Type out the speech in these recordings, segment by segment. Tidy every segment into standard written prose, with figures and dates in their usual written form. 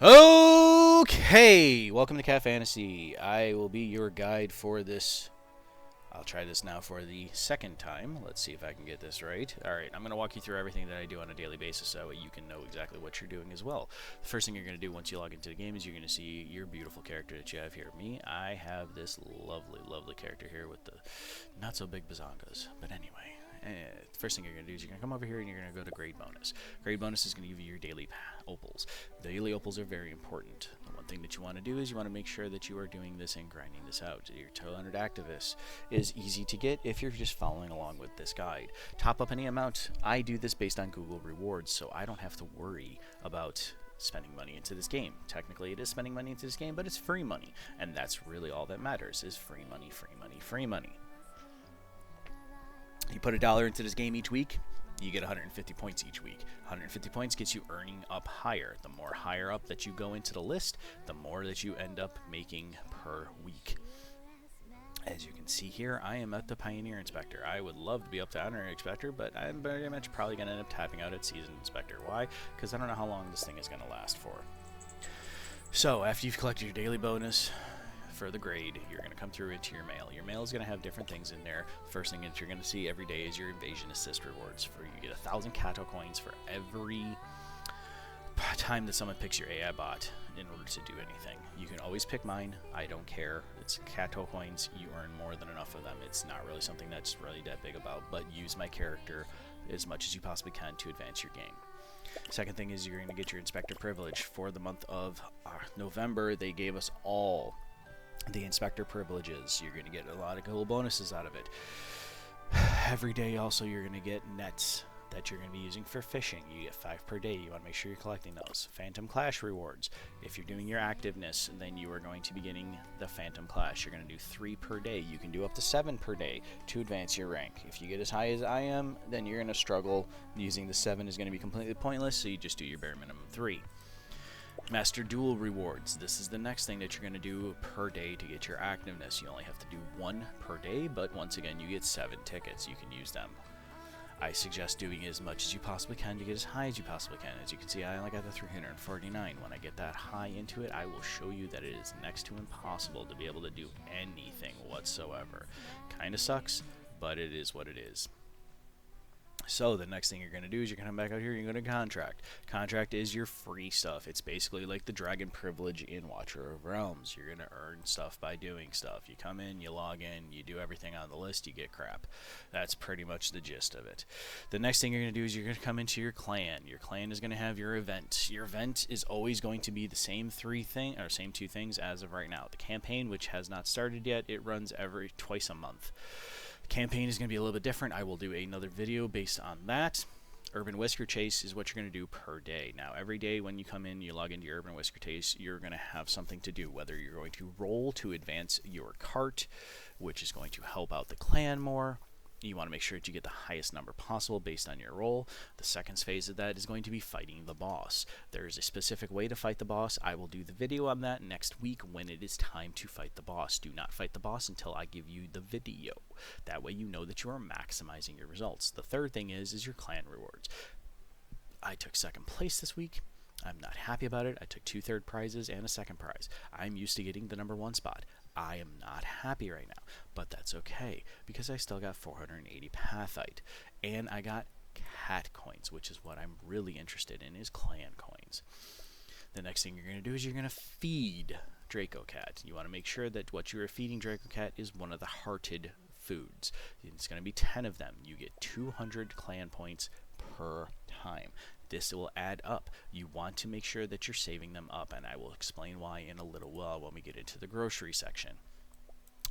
Okay, welcome to Cat Fantasy. I will be your guide for this. I'll try this now for the second time. Let's see if I can get this right. Alright, I'm going to walk you through everything that I do on a daily basis so you can know exactly what you're doing as well. The first thing you're going to do once you log into the game is you're going to see your beautiful character that you have here. I have this lovely, lovely character here with the not so big bazongas. But anyway. First thing you're going to do is you're going to come over here and you're going to go to grade bonus. Grade bonus is going to give you your daily opals. Daily opals are very important. The one thing that you want to do is you want to make sure that you are doing this and grinding this out. Your 200 activists is easy to get if you're just following along with this guide. Top up any amount. I do this based on Google rewards, so I don't have to worry about spending money into this game. Technically it is spending money into this game, but it's free money, and that's really all that matters is free money, free money, free money. You put $1 into this game each week, you get 150 points each week. 150 points gets you earning up higher. The more higher up that you go into the list, the more that you end up making per week. As you can see here, I am at the Pioneer Inspector. I would love to be up to Honorary Inspector, but I'm very much probably going to end up tapping out at Seasoned Inspector. Why? Because I don't know how long this thing is going to last for. So, after you've collected your daily bonus for the grade, you're going to come through into your mail. Your mail is going to have different things in there. First thing that you're going to see every day is your Invasion Assist rewards. You get 1,000 Kato coins for every time that someone picks your AI bot in order to do anything. You can always pick mine. I don't care. It's Kato coins. You earn more than enough of them. It's not really something that's really that big about, but use my character as much as you possibly can to advance your game. Second thing is you're going to get your Inspector privilege. For the month of November, they gave us all the Inspector privileges. You're going to get a lot of cool bonuses out of it. Every day also you're going to get nets that you're going to be using for fishing. You get 5 per day. You want to make sure you're collecting those. Phantom Clash rewards. If you're doing your activeness, then you are going to be getting the Phantom Clash. You're going to do 3 per day. You can do up to 7 per day to advance your rank. If you get as high as I am, then you're going to struggle. Using the 7 is going to be completely pointless, so you just do your bare minimum 3. Master Duel rewards. This is the next thing that you're going to do per day to get your activeness. You only have to do 1 per day, but once again, you get 7 tickets. You can use them. I suggest doing as much as you possibly can to get as high as you possibly can. As you can see, I only got the 349. When I get that high into it, I will show you that it is next to impossible to be able to do anything whatsoever. Kinda sucks, but it is what it is. So the next thing you're going to do is you're going to come back out here and you're going to contract. Contract is your free stuff. It's basically like the dragon privilege in Watcher of Realms. You're going to earn stuff by doing stuff. You come in, you log in, you do everything on the list, you get crap. That's pretty much the gist of it. The next thing you're going to do is you're going to come into your clan. Your clan is going to have your event. Your event is always going to be the same same 2 things as of right now. The campaign, which has not started yet, it runs twice a month. Campaign is going to be a little bit different. I will do another video based on that. Urban Whisker Chase is what you're going to do per day. Now, every day when you come in, you log into your Urban Whisker Chase, you're going to have something to do, whether you're going to roll to advance your cart, which is going to help out the clan more. You want to make sure that you get the highest number possible based on your roll. The second phase of that is going to be fighting the boss. There is a specific way to fight the boss. I will do the video on that next week when it is time to fight the boss. Do not fight the boss until I give you the video. That way you know that you are maximizing your results. The third thing is your clan rewards. I took 2nd place this week. I'm not happy about it. I took 2 third prizes and a 2nd prize. I'm used to getting the number 1 spot. I am not happy right now, but that's okay because I still got 480 Pathite, and I got cat coins, which is what I'm really interested in, is clan coins. The next thing you're going to do is you're going to feed Draco Cat. You want to make sure that what you are feeding Draco Cat is one of the hearted foods. It's going to be 10 of them. You get 200 clan points per time. This will add up. You want to make sure that you're saving them up, and I will explain why in a little while when we get into the grocery section.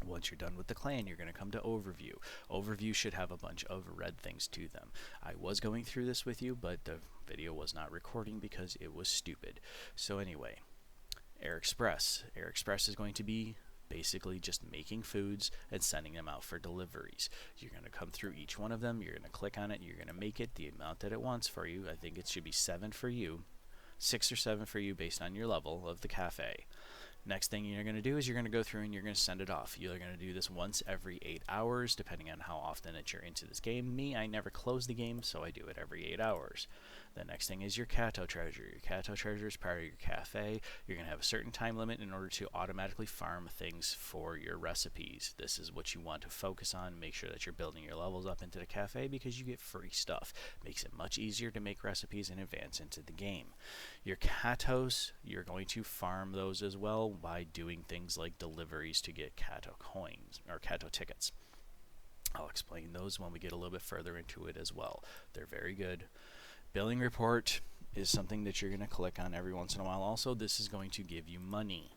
Once you're done with the clan, you're going to come to Overview. Overview should have a bunch of red things to them. I was going through this with you, but the video was not recording because it was stupid. So anyway, Air Express. Air Express is going to be basically just making foods and sending them out for deliveries. You're going to come through each one of them, you're going to click on it, you're going to make it the amount that it wants for you. I think it should be 7 for you, 6 or 7 for you based on your level of the cafe. Next thing you're going to do is you're going to go through and you're going to send it off. You're going to do this once every 8 hours, depending on how often that you're into this game. Me, I never close the game, so I do it every 8 hours. The next thing is your Kato treasure. Your Kato treasure is part of your cafe. You're going to have a certain time limit in order to automatically farm things for your recipes. This is what you want to focus on. Make sure that you're building your levels up into the cafe because you get free stuff. Makes it much easier to make recipes and advance into the game. Your Katos, you're going to farm those as well by doing things like deliveries to get Kato coins or Kato tickets. I'll explain those when we get a little bit further into it as well. They're very good. Billing report is something that you're going to click on every once in a while. Also, this is going to give you money.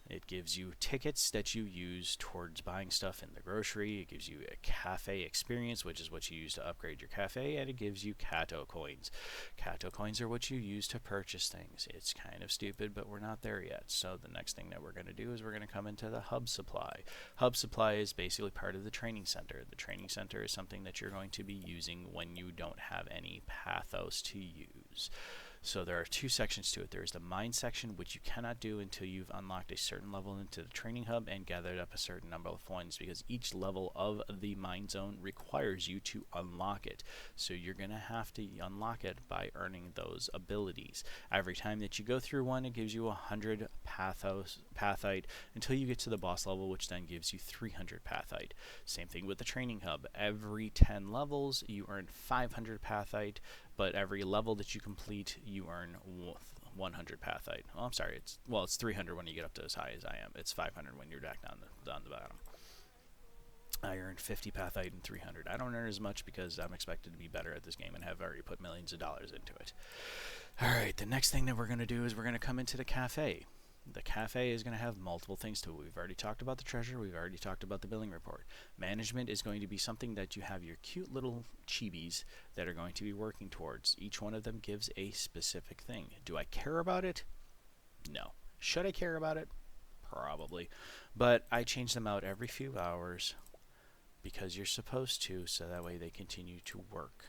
It gives you tickets that you use towards buying stuff in the grocery. It gives you a cafe experience, which is what you use to upgrade your cafe, and it gives you Kato coins. Kato coins are what you use to purchase things. It's kind of stupid, but we're not there yet. So the next thing that we're going to do is we're going to come into the hub supply. Hub supply is basically part of the training center. The training center is something that you're going to be using when you don't have any pathos to use. So there are two sections to it. There is the mine section, which you cannot do until you've unlocked a certain level into the training hub and gathered up a certain number of coins, because each level of the mine zone requires you to unlock it. So you're going to have to unlock it by earning those abilities. Every time that you go through one, it gives you 100 pathite until you get to the boss level, which then gives you 300 pathite. Same thing with the training hub. Every 10 levels, you earn 500 pathite. But every level that you complete, you earn 100 pathite. Oh, I'm sorry. It's 300 when you get up to as high as I am. It's 500 when you're back down the bottom. I earned 50 pathite and 300. I don't earn as much because I'm expected to be better at this game and have already put millions of dollars into it. All right, the next thing that we're going to do is we're going to come into the cafe. The cafe is going to have multiple things to it. We've already talked about the treasure. We've already talked about the billing report. Management is going to be something that you have your cute little chibis that are going to be working towards. Each one of them gives a specific thing. Do I care about it? No. Should I care about it? Probably. But I change them out every few hours because you're supposed to, so that way they continue to work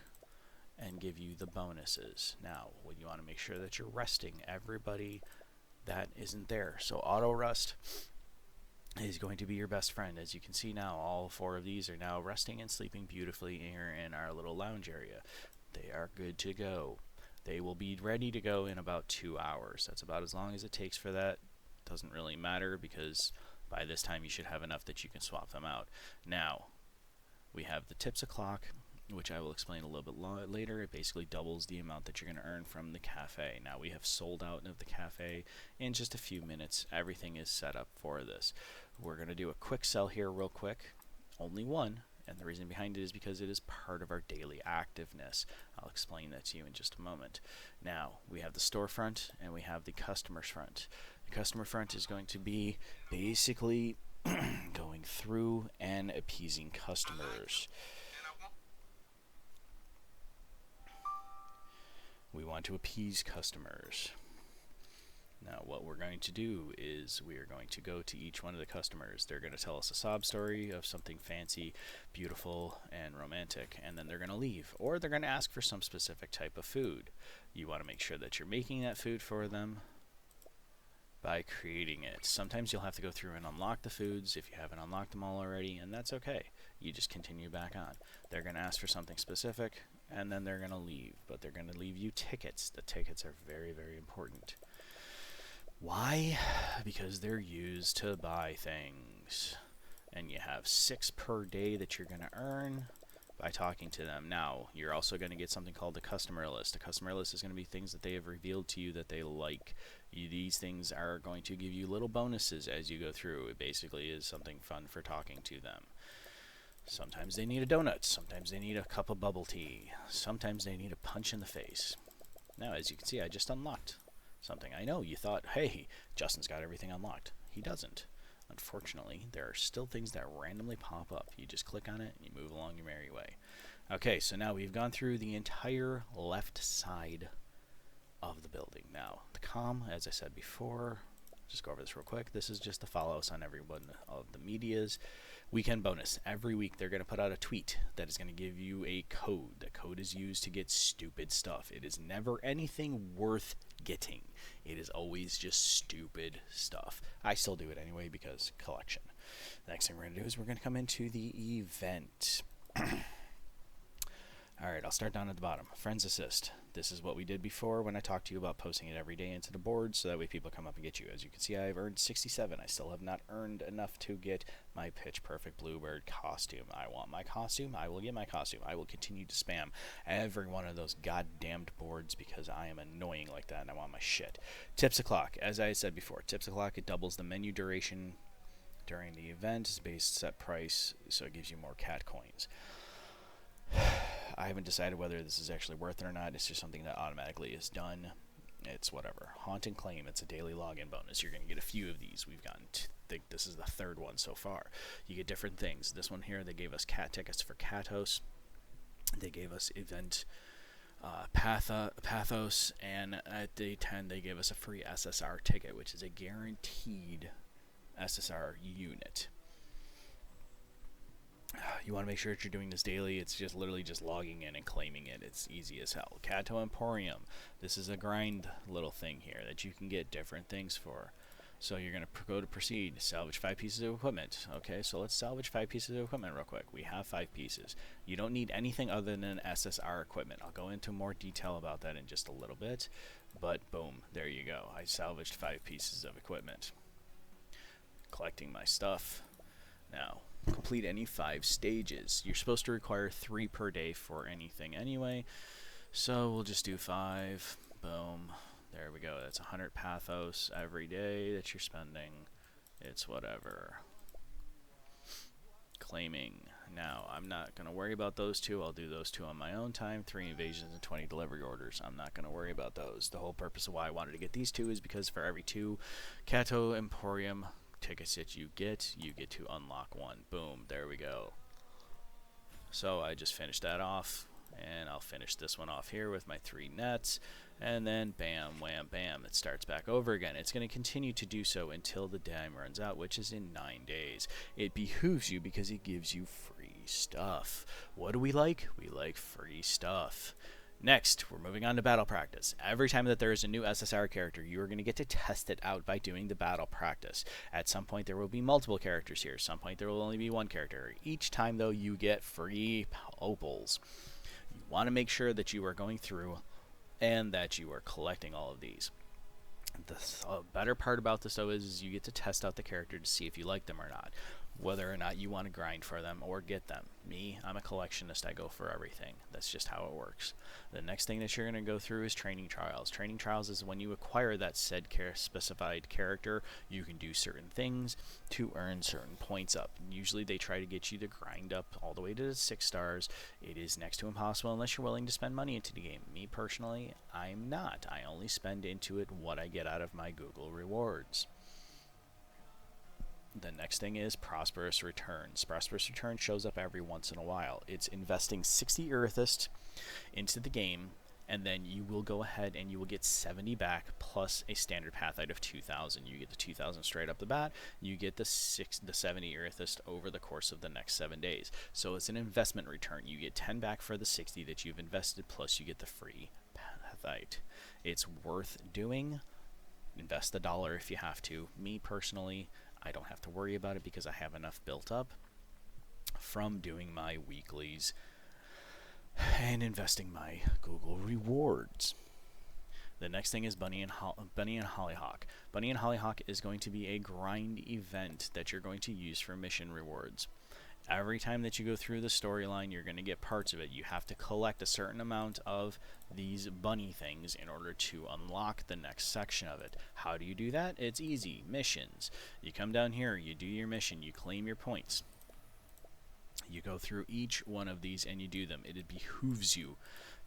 and give you the bonuses. Now, when you want to make sure that you're resting everybody that isn't there. So auto rest is going to be your best friend. As you can see now, all 4 of these are now resting and sleeping beautifully here in our little lounge area. They are good to go. They will be ready to go in about 2 hours. That's about as long as it takes for that. Doesn't really matter because by this time you should have enough that you can swap them out. Now, we have the tips o'clock, which I will explain a little bit later. It basically doubles the amount that you're going to earn from the cafe. Now we have sold out of the cafe in just a few minutes. Everything is set up for this. We're going to do a quick sell here real quick. Only one, and the reason behind it is because it is part of our daily activeness. I'll explain that to you in just a moment. Now, we have the storefront and we have the customer's front. The customer front is going to be basically going through and appeasing customers. We want to appease customers. Now what we're going to do is we are going to go to each one of the customers. They're going to tell us a sob story of something fancy, beautiful, and romantic, and then they're going to leave. Or they're going to ask for some specific type of food. You want to make sure that you're making that food for them by creating it. Sometimes you'll have to go through and unlock the foods if you haven't unlocked them all already, and that's okay. You just continue back on. They're going to ask for something specific, and then they're going to leave. But they're going to leave you tickets. The tickets are very, very important. Why? Because they're used to buy things. And you have 6 per day that you're going to earn by talking to them. Now, you're also going to get something called the customer list. The customer list is going to be things that they have revealed to you that they like. These things are going to give you little bonuses as you go through. It basically is something fun for talking to them. Sometimes they need a donut. Sometimes they need a cup of bubble tea. Sometimes they need a punch in the face. Now, as you can see, I just unlocked something. I know you thought, hey, Justin's got everything unlocked. He doesn't. Unfortunately, there are still things that randomly pop up. You just click on it and you move along your merry way. Okay, so now we've gone through the entire left side of the building. Now, the comm, as I said before, just go over this real quick. This is just to follow us on every one of the medias. Weekend bonus. Every week they're going to put out a tweet that is going to give you a code. The code is used to get stupid stuff. It is never anything worth getting. It is always just stupid stuff. I still do it anyway because collection. The next thing we're going to do is we're going to come into the event. Alright, I'll start down at the bottom. Friends Assist. This is what we did before when I talked to you about posting it every day into the board, so that way people come up and get you. As you can see, I've earned 67. I still have not earned enough to get my Pitch Perfect Bluebird costume. I want my costume. I will get my costume. I will continue to spam every one of those goddamned boards because I am annoying like that and I want my shit. Tips o'clock. As I said before, tips o'clock, it doubles the menu duration during the event. It's based set price, so it gives you more cat coins. I haven't decided whether this is actually worth it or not. It's just something that automatically is done. It's whatever. Haunt and Claim. It's a daily login bonus. You're going to get a few of these. We've gotten, I think this is the third one so far. You get different things. This one here, they gave us cat tickets for Catos. They gave us event Pathos. And at day 10, they gave us a free SSR ticket, which is a guaranteed SSR unit. You want to make sure that you're doing this daily. It's just literally just logging in and claiming it. It's easy as hell. Cato Emporium. This is a grind little thing here that you can get different things for. So you're going to go to proceed. Salvage 5 pieces of equipment. Okay, so let's salvage 5 pieces of equipment real quick. We have 5 pieces. You don't need anything other than SSR equipment. I'll go into more detail about that in just a little bit. But boom, there you go. I salvaged 5 pieces of equipment. Collecting my stuff. Now, complete any 5 stages. You're supposed to require 3 per day for anything anyway, so we'll just do 5. Boom, there we go. That's 100 Pathos every day that you're spending. It's whatever. Claiming. Now, I'm not going to worry about those 2. I'll do those 2 on my own time. 3 invasions and 20 delivery orders. I'm not going to worry about those. The whole purpose of why I wanted to get these 2 is because for every 2 Cato Emporium tickets that you get to unlock 1. Boom, there we go. So I just finished that off, and I'll finish this one off here with my 3 nets, and then bam, wham, bam, it starts back over again. It's going to continue to do so until the time runs out, which is in 9 days. It behooves you because it gives you free stuff. What do we like? We like free stuff. Next, we're moving on to battle practice. Every time that there is a new SSR character, you are going to get to test it out by doing the battle practice. At some point, there will be multiple characters here. At some point, there will only be 1 character. Each time, though, you get free opals. You want to make sure that you are going through and that you are collecting all of these. The better part about this, though, is you get to test out the character to see if you like them or not. Whether or not you want to grind for them or get them. Me, I'm a collectionist. I go for everything. That's just how it works. The next thing that you're going to go through is training trials. Training trials is when you acquire that said specified character, you can do certain things to earn certain points up. Usually they try to get you to grind up all the way to 6 stars. It is next to impossible unless you're willing to spend money into the game. Me personally, I'm not. I only spend into it what I get out of my Google rewards. The next thing is Prosperous Returns. Prosperous Return shows up every once in a while. It's investing 60 Amethyst into the game, and then you will go ahead and you will get 70 back plus a standard pathite of 2,000. You get the 2,000 straight up the bat. You get the 70 Amethyst over the course of the next 7 days. So it's an investment return. You get 10 back for the 60 that you've invested, plus you get the free pathite. It's worth doing. Invest the $1 if you have to. Me personally, I don't have to worry about it because I have enough built up from doing my weeklies and investing my Google rewards. The next thing is Bunny and Hollyhock. Bunny and Hollyhock is going to be a grind event that you're going to use for mission rewards. Every time that you go through the storyline, you're going to get parts of it. You have to collect a certain amount of these bunny things in order to unlock the next section of it. How do you do that? It's easy. Missions. You come down here, you do your mission, you claim your points. You go through each one of these and you do them. It behooves you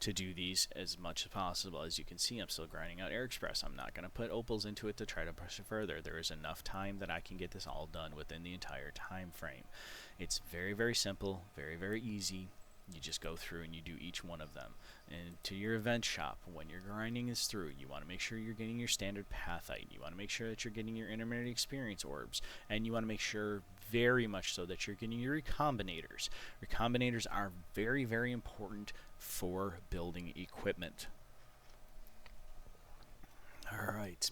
to do these as much as possible. As you can see, I'm still grinding out Air Express. I'm not going to put opals into it to try to push it further. There is enough time that I can get this all done within the entire time frame. It's very, very simple, very, very easy. You just go through and you do each one of them. And to your event shop, when you're grinding this through, you want to make sure you're getting your standard pathite. You want to make sure that you're getting your intermittent experience orbs. And you want to make sure very much so that you're getting your recombinators. Recombinators are very, very important for building equipment. Alright,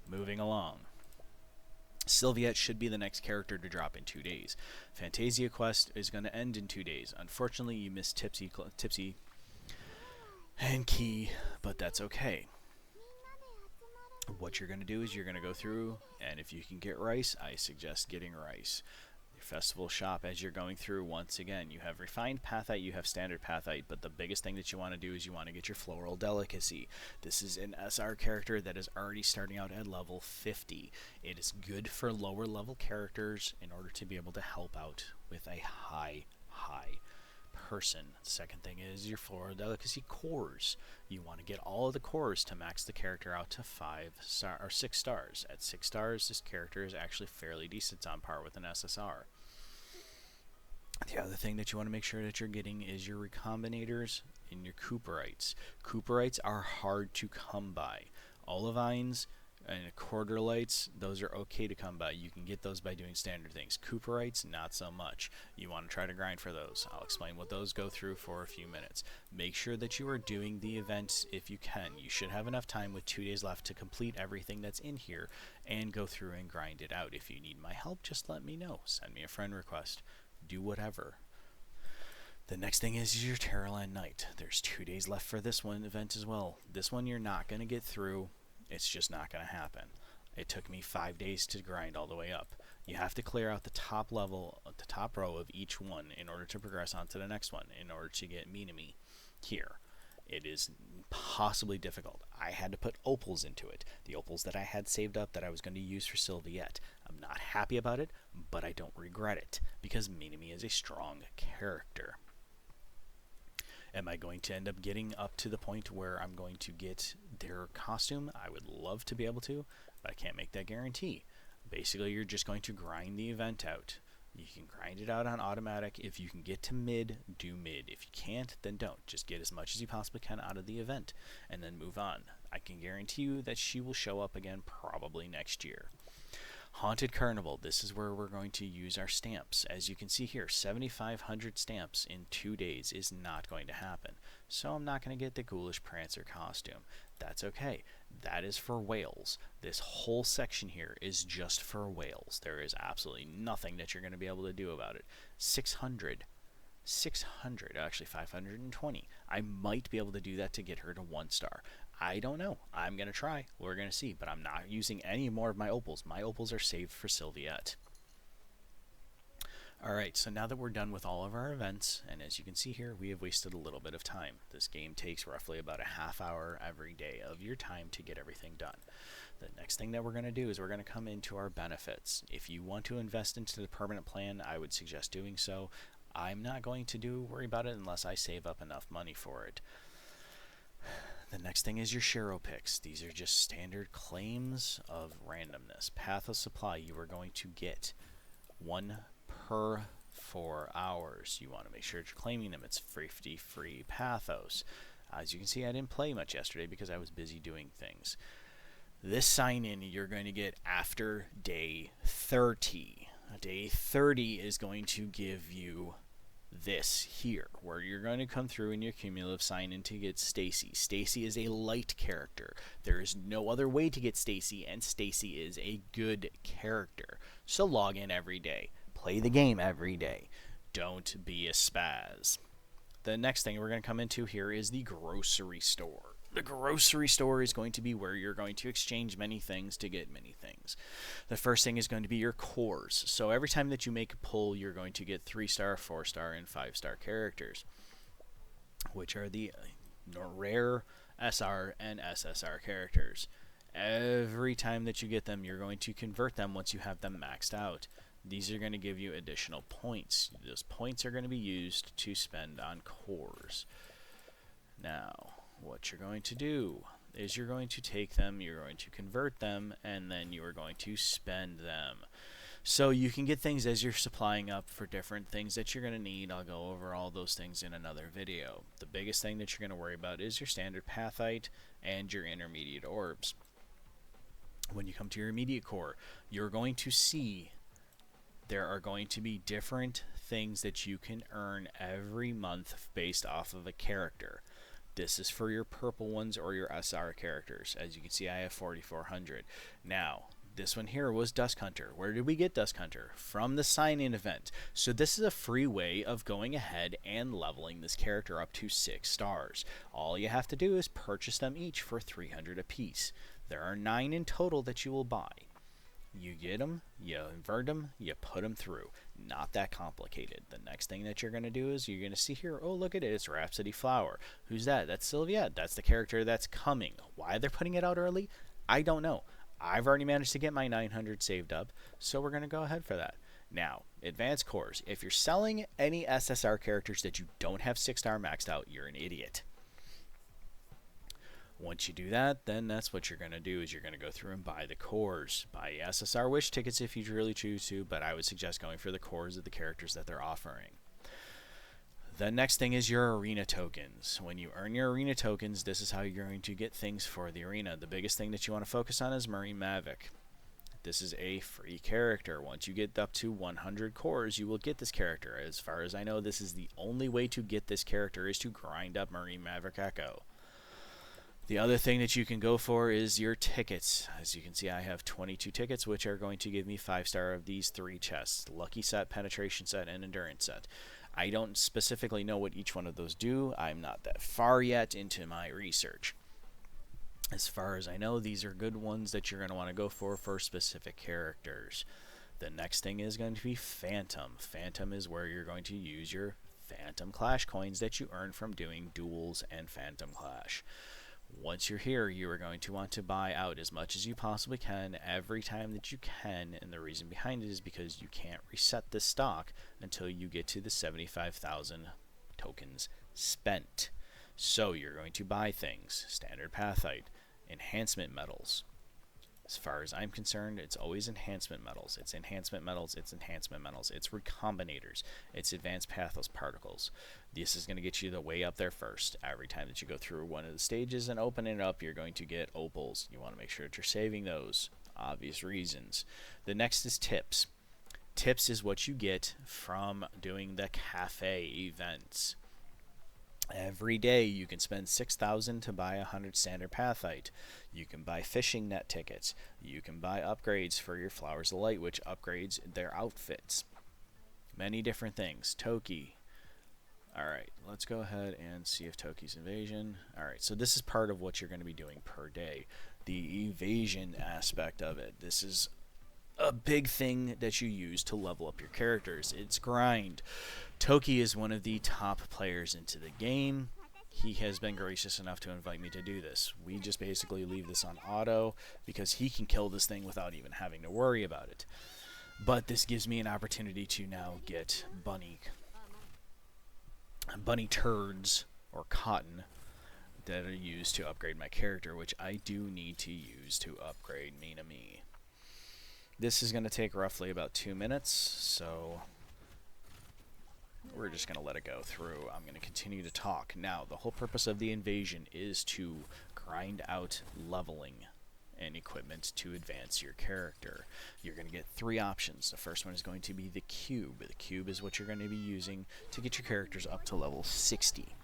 moving along. Sylviette should be the next character to drop in 2 days. Fantasia Quest is going to end in 2 days. Unfortunately, you missed Tipsy and Key, but that's okay. What you're going to do is you're going to go through, and if you can get rice, I suggest getting rice. Your festival shop, as you're going through, once again, you have refined pathite, you have standard pathite, but the biggest thing that you want to do is you want to get your floral delicacy. This is an SR character that is already starting out at level 50. It is good for lower level characters in order to be able to help out with a high person. The second thing is your floral delicacy cores. You want to get all of the cores to max the character out to 6 stars. At 6 stars, this character is actually fairly decent. It's on par with an SSR. The other thing that you want to make sure that you're getting is your recombinators and your Cooperites. Cooperites are hard to come by. Olivines and Quarterlights, those are okay to come by. You can get those by doing standard things. Cooperites, not so much. You want to try to grind for those. I'll explain what those go through for a few minutes. Make sure that you are doing the events if you can. You should have enough time with 2 days left to complete everything that's in here and go through and grind it out. If you need my help, just let me know. Send me a friend request. Do whatever. The next thing is your Terraland Night. There's 2 days left for this one event as well. This one you're not going to get through. It's just not going to happen. It took me 5 days to grind all the way up. You have to clear out the top level, the top row of each one in order to progress on to the next one, in order to get Minami here. It is possibly difficult. I had to put opals into it. The opals that I had saved up that I was going to use for Sylviette. I'm not happy about it, but I don't regret it, because Minami is a strong character. Am I going to end up getting up to the point where I'm going to get their costume? I would love to be able to, but I can't make that guarantee. Basically, you're just going to grind the event out. You can grind it out on automatic. If you can get to mid, do mid. If you can't, then don't. Just get as much as you possibly can out of the event, and then move on. I can guarantee you that she will show up again probably next year. Haunted Carnival, this is where we're going to use our stamps. As you can see here, 7,500 stamps in 2 days is not going to happen. So I'm not going to get the Ghoulish Prancer costume. That's okay. That is for whales. This whole section here is just for whales. There is absolutely nothing that you're going to be able to do about it. 600, actually 520. I might be able to do that to get her to 1 star. I don't know. I'm going to try. We're going to see. But I'm not using any more of my opals. My opals are saved for Sylviette. Alright, so now that we're done with all of our events, and as you can see here, we have wasted a little bit of time. This game takes roughly about a half hour every day of your time to get everything done. The next thing that we're going to do is we're going to come into our benefits. If you want to invest into the permanent plan, I would suggest doing so. I'm not going to worry about it unless I save up enough money for it. The next thing is your Shiro picks. These are just standard claims of randomness. Pathos Supply, you are going to get 1 per 4 hours. You want to make sure that you're claiming them. It's 50 free Pathos. As you can see, I didn't play much yesterday because I was busy doing things. This sign-in you're going to get after day 30. Day 30 is going to give you this here, where you're going to come through in your cumulative sign-in to get Stacy. Stacy is a light character. There is no other way to get Stacy, and Stacy is a good character. So log in every day. Play the game every day. Don't be a spaz. The next thing we're going to come into here is the grocery store. The grocery store is going to be where you're going to exchange many things to get many things. The first thing is going to be your cores. So every time that you make a pull, you're going to get 3-star, 4-star, and 5-star characters, which are the rare SR and SSR characters. Every time that you get them, you're going to convert them once you have them maxed out. These are going to give you additional points. Those points are going to be used to spend on cores. Now, what you're going to do is you're going to take them, you're going to convert them, and then you are going to spend them. So you can get things as you're supplying up for different things that you're going to need. I'll go over all those things in another video. The biggest thing that you're going to worry about is your standard pathite and your intermediate orbs. When you come to your immediate core, you're going to see there are going to be different things that you can earn every month based off of a character. This is for your purple ones or your SR characters. As you can see, I have 4,400. Now, This one here was Dusk Hunter. Where did we get Dusk Hunter? From the sign-in event. So this is a free way of going ahead and leveling this character up to 6 stars. All you have to do is purchase them each for 300 apiece. There are 9 in total that you will buy. You get them, you invert them, you put them through. Not that complicated. The next thing that you're going to do is you're going to see here, oh, look at it, it's Rhapsody Flower. Who's that? That's Sylvia. That's the character that's coming. Why they're putting it out early? I don't know. I've already managed to get my 900 saved up, so we're going to go ahead for that. Now, advanced cores. If you're selling any SSR characters that you don't have 6-star maxed out, you're an idiot. Once you do that, then that's what you're going to do is you're going to go through and buy the cores. Buy SSR wish tickets if you really choose to, but I would suggest going for the cores of the characters that they're offering. The next thing is your arena tokens. When you earn your arena tokens, this is how you're going to get things for the arena. The biggest thing that you want to focus on is Marine Mavic. This is a free character. Once you get up to 100 cores, you will get this character. As far as I know, this is the only way to get this character is to grind up Marine Maverick Echo. The other thing that you can go for is your tickets. As you can see, I have 22 tickets, which are going to give me 5-star of these 3 chests. Lucky set, penetration set, and endurance set. I don't specifically know what each one of those do. I'm not that far yet into my research. As far as I know, these are good ones that you're going to want to go for specific characters. The next thing is going to be Phantom. Phantom is where you're going to use your Phantom Clash coins that you earn from doing duels and Phantom Clash. Once you're here, you are going to want to buy out as much as you possibly can every time that you can, and the reason behind it is because you can't reset the stock until you get to the 75,000 tokens spent. So you're going to buy things, standard pathite, enhancement metals. As far as I'm concerned, it's always enhancement metals. It's enhancement metals, it's enhancement metals. It's recombinators, it's advanced pathos particles. This is going to get you the way up there first. Every time that you go through one of the stages and open it up, you're going to get opals. You want to make sure that you're saving those. Obvious reasons. The next is tips. Tips is what you get from doing the cafe events. Every day you can spend 6,000 to buy 100 standard pathite. You can buy fishing net tickets. You can buy upgrades for your Flowers of Light, which upgrades their outfits. Many different things. Toki. Alright, let's go ahead and see if Toki's invasion. Alright, so this is part of what you're going to be doing per day. The evasion aspect of it. This is a big thing that you use to level up your characters. It's grind. Toki is one of the top players into the game. He has been gracious enough to invite me to do this. We just basically leave this on auto because he can kill this thing without even having to worry about it. But this gives me an opportunity to now get bunny turds or cotton that are used to upgrade my character, which I do need to use to upgrade Minami. This is going to take roughly about 2 minutes, so we're just going to let it go through. I'm going to continue to talk. Now, the whole purpose of the invasion is to grind out leveling and equipment to advance your character. You're going to get 3 options. The first one is going to be the cube. The cube is what you're going to be using to get your characters up to level 60.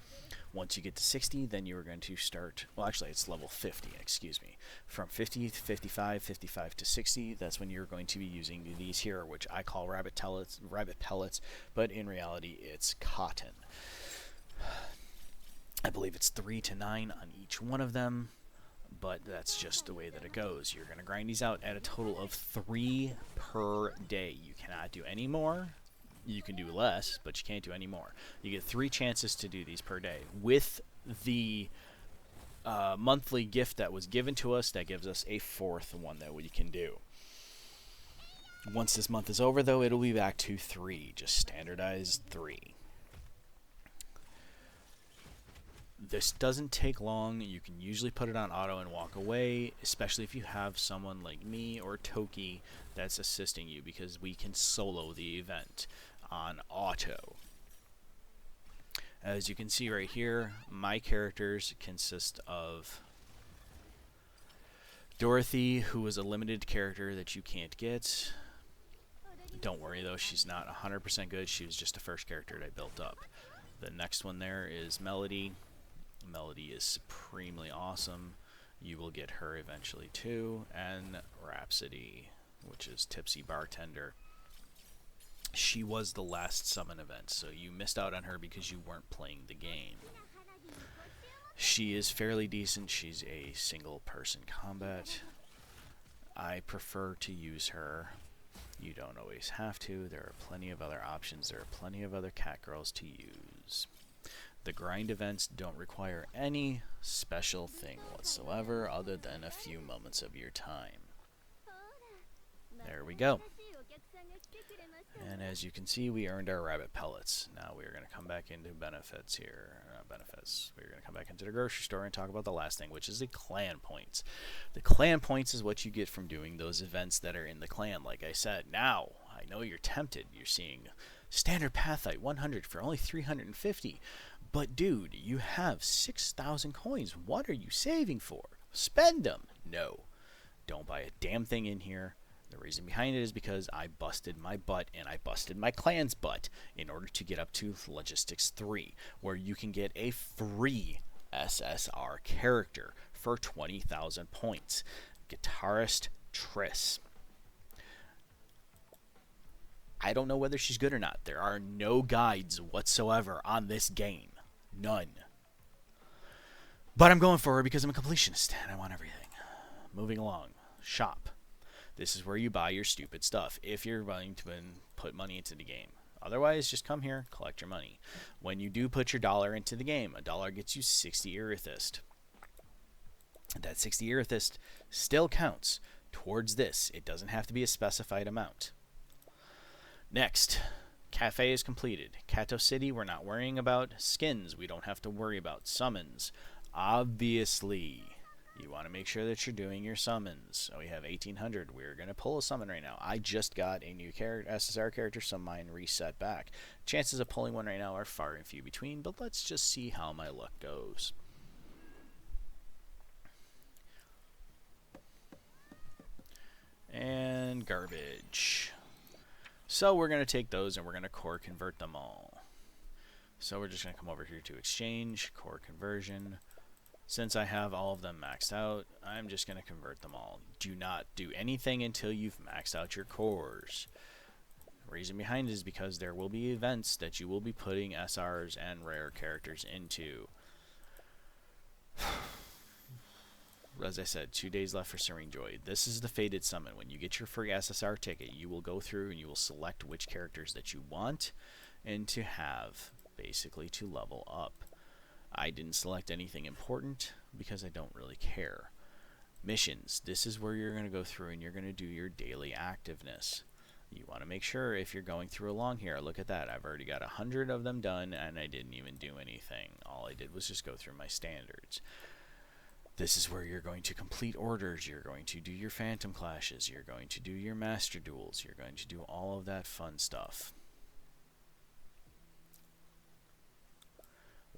Once you get to 60, then you are going to start, well actually it's level 50, excuse me. From 50 to 55, 55 to 60, that's when you're going to be using these here, which I call rabbit pellets, but in reality it's cotton. I believe it's 3 to 9 on each one of them, but that's just the way that it goes. You're going to grind these out at a total of 3 per day. You cannot do any more. You can do less, but you can't do any more. You get 3 chances to do these per day. With the monthly gift that was given to us, that gives us a 4th one that we can do. Once this month is over, though, it'll be back to 3. Just standardized 3. This doesn't take long. You can usually put it on auto and walk away, especially if you have someone like me or Toki that's assisting you, because we can solo the event on auto. As you can see right here, my characters consist of Dorothy, who is a limited character that you can't get. Don't worry though, she's not 100% good. She was just a first character that I built up. The next one there is Melody. Melody is supremely awesome. You will get her eventually too, and Rhapsody, which is Tipsy Bartender. She was the last summon event, so you missed out on her because you weren't playing the game. She is fairly decent. She's a single person combat. I prefer to use her. You don't always have to. There are plenty of other options. There are plenty of other cat girls to use. The grind events don't require any special thing whatsoever other than a few moments of your time. There we go. And as you can see, we earned our rabbit pellets. Now we are going to come back into benefits here. Benefits. We're going to come back into the grocery store and talk about the last thing, which is the clan points. The clan points is what you get from doing those events that are in the clan, like I said. Now, I know you're tempted. You're seeing standard Pathite 100 for only 350. But dude, you have 6,000 coins. What are you saving for? Spend them. No. Don't buy a damn thing in here. The reason behind it is because I busted my butt and I busted my clan's butt in order to get up to Logistics 3, where you can get a free SSR character for 20,000 points. Guitarist Triss. I don't know whether she's good or not. There are no guides whatsoever on this game. None. But I'm going for her because I'm a completionist and I want everything. Moving along. Shop. This is where you buy your stupid stuff if you're going to put money into the game. Otherwise, just come here, collect your money. When you do put your dollar into the game, a dollar gets you 60 Amethyst. That 60 Amethyst still counts towards this. It doesn't have to be a specified amount. Next, Cafe is completed. Kato City, we're not worrying about. Skins, we don't have to worry about. Summons, obviously. You want to make sure that you're doing your summons. So we have 1800. We're going to pull a summon right now. I just got a new SSR character, so mine reset back. Chances of pulling one right now are far and few between, but let's just see how my luck goes. And garbage. So we're going to take those and we're going to core convert them all. So we're just going to come over here to exchange, core conversion. Since I have all of them maxed out, I'm just going to convert them all. Do not do anything until you've maxed out your cores. The reason behind it is because there will be events that you will be putting SRs and rare characters into. As I said, 2 days left for Serene Joy. This is the Fated Summon. When you get your free SSR ticket, you will go through and you will select which characters that you want and to have, basically, to level up. I didn't select anything important because I don't really care. Missions. This is where you're going to go through and you're going to do your daily activeness. You want to make sure if you're going through along here, look at that. I've already got 100 of them done and I didn't even do anything. All I did was just go through my standards. This is where you're going to complete orders. You're going to do your Phantom Clashes. You're going to do your Master Duels. You're going to do all of that fun stuff.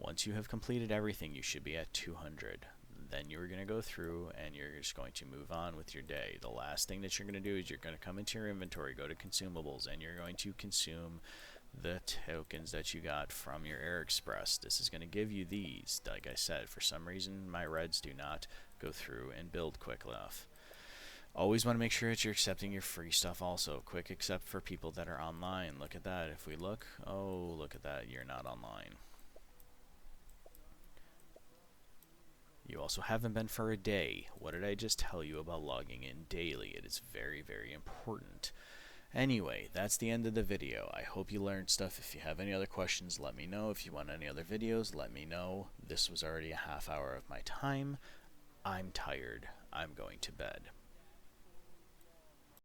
Once you have completed everything, you should be at 200. Then you're going to go through and you're just going to move on with your day. The last thing that you're going to do is you're going to come into your inventory, go to consumables, and you're going to consume the tokens that you got from your Air Express. This is going to give you these. Like I said, for some reason my reds do not go through and build quick enough. Always want to make sure that you're accepting your free stuff also. Quick accept for people that are online. Look at that. If we look, oh, look at that. You're not online. You also haven't been for a day. What did I just tell you about logging in daily? It is very, very important. Anyway, that's the end of the video. I hope you learned stuff. If you have any other questions, let me know. If you want any other videos, let me know. This was already a half hour of my time. I'm tired. I'm going to bed.